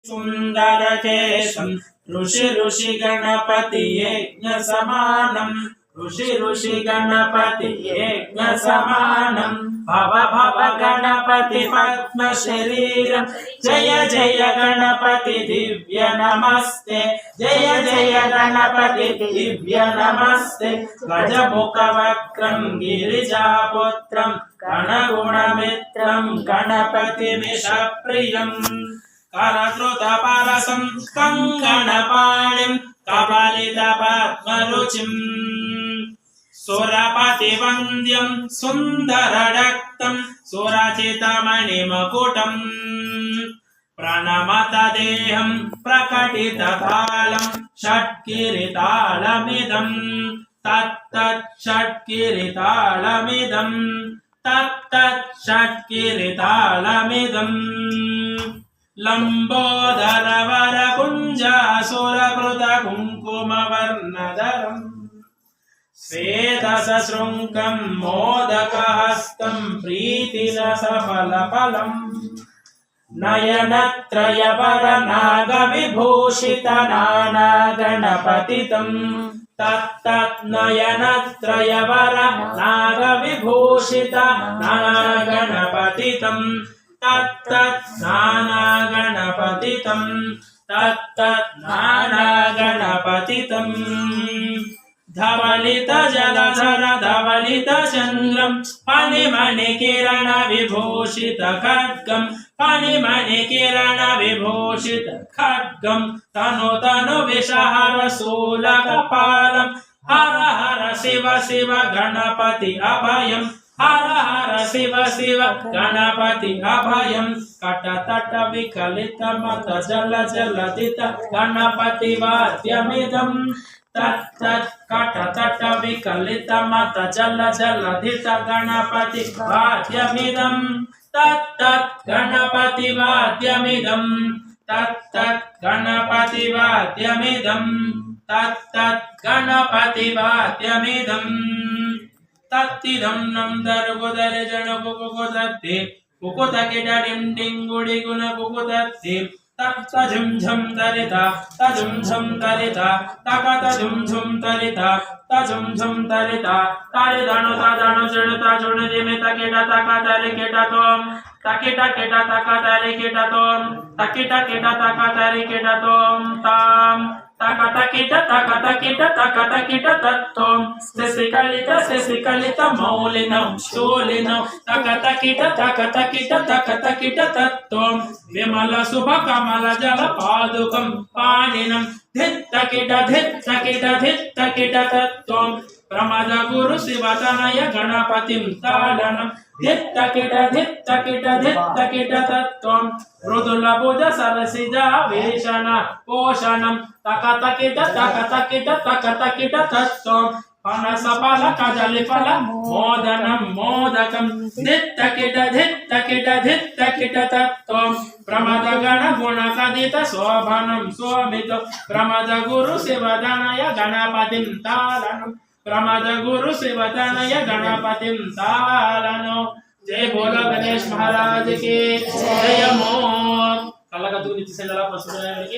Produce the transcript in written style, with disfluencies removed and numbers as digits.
सुंदरकेशं ऋषि ऋषि गणपति यज्ञ समानं ऋषि ऋषि गणपति यज्ञ समानं भव भव गणपति पद्म शरीरं जय जय गणपति दिव्य नमस्ते जय जय गणपति दिव्य नमस्ते गजमुख वक्रं गिरिजापुत्रं गणगुणमित्रं गणपतिमिषप्रियम् करद्रुतपारसं कङ्कणपाणिं कपालितपद्मरुचिम् सुरपतिवन्द्यं सुन्दररक्तं सुरचितमणिमकुटम् प्रणमत देहं प्रकटिततालं षट्किरीटालमिदं तत्तत् षट्किरीटालमिदं तत्तत् षट्किरीटालमिदम् लम्बोदरवरकुञ्जासुरकृत कुङ्कुमवर्णधरम् श्वेतसशृङ्गं मोदकहस्तं प्रीतिरसफलफलम् नयनत्रयवरनागविभूषितनानागणपतितं तत्तत् नयनत्रयवरनागविभूषितनानागणपतितं तत्तत् नानागणपतितं तत्तत् नानागणपतितं धवलितजलधर धवलितचन्द्रं फणिमणिकिरणविभूषितखड्गं फणिमणिकिरणविभूषितखड्गं तनु तनु विषहरशूलकपालं हर हर शिव शिव गणपति अभयं हर हर शिव शिव गणपति अभयं कटतट विकलित मत जल जलदित गणपति वाद्यमिदं तत्तत् कटतट विकलित मत जल जलदित गणपति वाद्यमिदं तत्तत् गणपति वाद्यमिदं तत्तत् गणपति वाद्यमिदं तत्तत् गणपति वाद्यमिदं तत्तिदं नं दर्गुदरे जणकुकुकुतत्ते कुकुतकिडडिं डिङ्गुडिगुण कुकुतत्ते तत्त झुं झुं तरिता तझुं झुं तरिता तकत झुं झुं तरिता तझुं झुं तरिता तारिदनु तदनु जणुता जुणुदिमि तकिट तकतरि किटतों तकिट किट तकतरि किटतों तकिट किट तकतरि किटतों तां तकत किट तत्तों शशिकलित मौलिनं शूलिनं तकत किट तत्तों विमल शुभ कमल जल पादुकं पाणिनं धित्त किट तत्त्वं प्रमद गुरु शिवतनय गणपतिं ताडनं धित्त किट तत्त्वं मृदुल भुज सरसिजा वेषण पोषणं तकत किट तत्त्वं पनस फल कदली फल मोदनं मोदकं धित्त किट तत्त्वं प्रमद गण गुण कदित शोभनं शोभित प्रमद गुरु शिवतनय गणपतिं ताडनं प्रमद गुरु शिवतनय गणपतिं ताडनं जय बोलो गणेश महाराज की जय। मो कళ్ళ కత్తుకు నిత్య సెండలా పసుపు